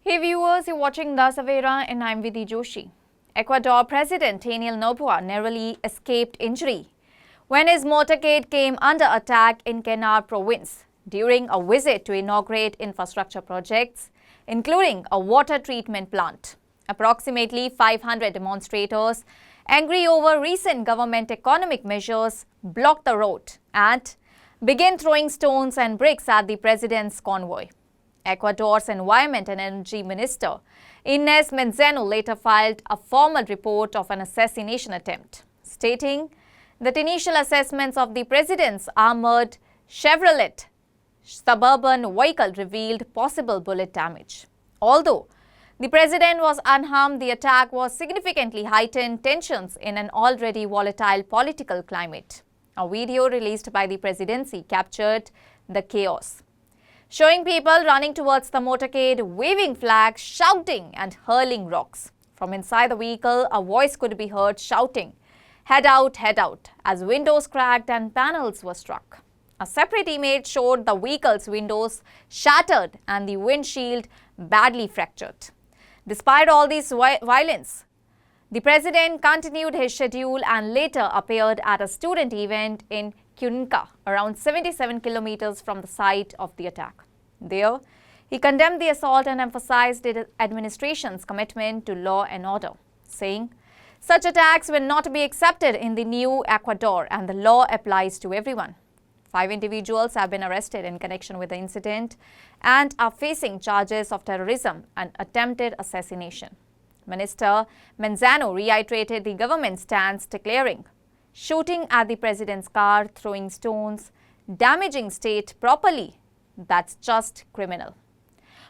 Hey viewers, you're watching The Savera and I'm Vidhi Joshi. Ecuador President Noboa narrowly escaped injury when his motorcade came under attack in Kenar province during a visit to inaugurate infrastructure projects, including a water treatment plant. Approximately 500 demonstrators, angry over recent government economic measures, blocked the road and began throwing stones and bricks at the president's convoy. Ecuador's Environment and Energy Minister Inés Manzano later filed a formal report of an assassination attempt, stating that initial assessments of the president's armored Chevrolet suburban vehicle revealed possible bullet damage. Although the president was unharmed, the attack was significantly heightened tensions in an already volatile political climate. A video released by the presidency captured the chaos, showing people running towards the motorcade, waving flags, shouting and hurling rocks. From inside the vehicle, a voice could be heard shouting, head out," as windows cracked and panels were struck. A separate image showed the vehicle's windows shattered and the windshield badly fractured. Despite all this violence, the president continued his schedule and later appeared at a student event in Cuenca, around 77 kilometers from the site of the attack. There, he condemned the assault and emphasized the administration's commitment to law and order, saying, "Such attacks will not be accepted in the new Ecuador and the law applies to everyone." 5 individuals have been arrested in connection with the incident and are facing charges of terrorism and attempted assassination. Minister Manzano reiterated the government's stance, declaring, "Shooting at the president's car, throwing stones, damaging state property, that's just criminal.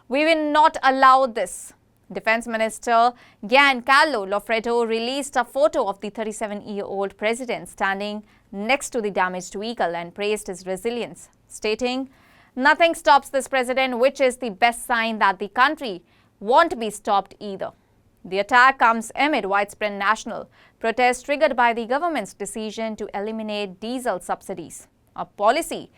We will not allow this." Defense Minister Giancarlo Lofredo released a photo of the 37-year-old president standing next to the damaged vehicle and praised his resilience, stating, "Nothing stops this president, which is the best sign that the country won't be stopped either." The attack comes amid widespread national protest triggered by the government's decision to eliminate diesel subsidies, a policy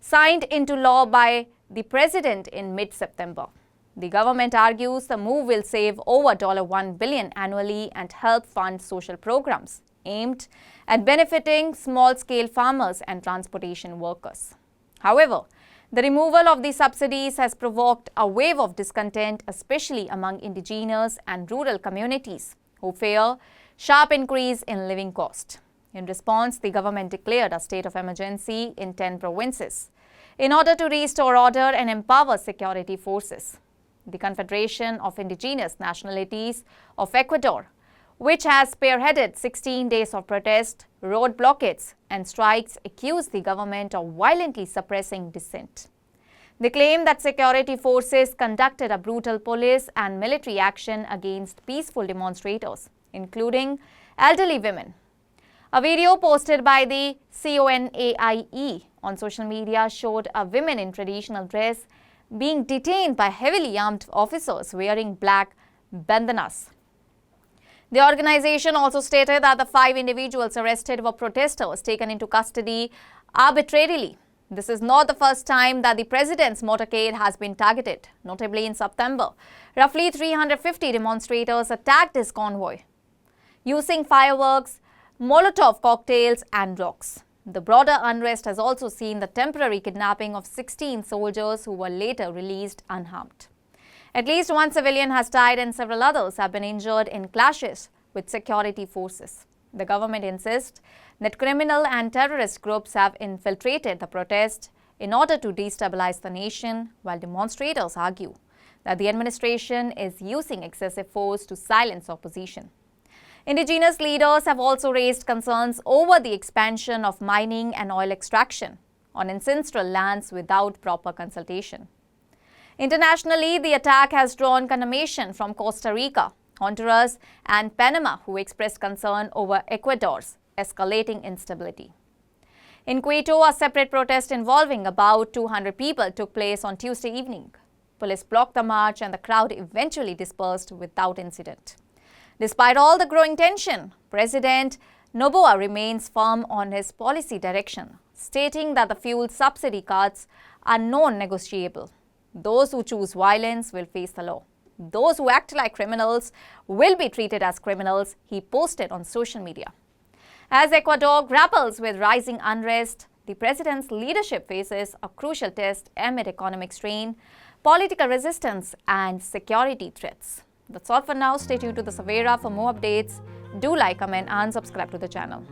signed into law by the president in mid-September. The government argues the move will save over $1 billion annually and help fund social programs aimed at benefiting small-scale farmers and transportation workers. However, the removal of the subsidies has provoked a wave of discontent, especially among indigenous and rural communities who fear sharp increase in living cost. In response, the government declared a state of emergency in 10 provinces in order to restore order and empower security forces. The Confederation of Indigenous Nationalities of Ecuador, which has spearheaded 16 days of protest, road blockades and strikes, accused the government of violently suppressing dissent. They claim that security forces conducted a brutal police and military action against peaceful demonstrators, including elderly women. A video posted by the CONAIE on social media showed a woman in traditional dress being detained by heavily armed officers wearing black bandanas. The organization also stated that the 5 individuals arrested were protesters taken into custody arbitrarily. This is not the first time that the president's motorcade has been targeted. Notably, in September, roughly 350 demonstrators attacked his convoy using fireworks, Molotov cocktails and rocks. The broader unrest has also seen the temporary kidnapping of 16 soldiers who were later released unharmed. At least 1 civilian has died and several others have been injured in clashes with security forces. The government insists that criminal and terrorist groups have infiltrated the protest in order to destabilize the nation, while demonstrators argue that the administration is using excessive force to silence opposition. Indigenous leaders have also raised concerns over the expansion of mining and oil extraction on ancestral lands without proper consultation. Internationally, the attack has drawn condemnation from Costa Rica, Honduras and Panama, who expressed concern over Ecuador's escalating instability. In Quito, a separate protest involving about 200 people took place on Tuesday evening. Police blocked the march and the crowd eventually dispersed without incident. Despite all the growing tension, President Noboa remains firm on his policy direction, stating that the fuel subsidy cuts are non-negotiable. Those who choose violence will face the law. Those who act like criminals will be treated as criminals, he posted on social media. As Ecuador grapples with rising unrest, the president's leadership faces a crucial test amid economic strain, political resistance and security threats. That's all for now. Stay tuned to the Savera for more updates. Do like, comment and subscribe to the channel.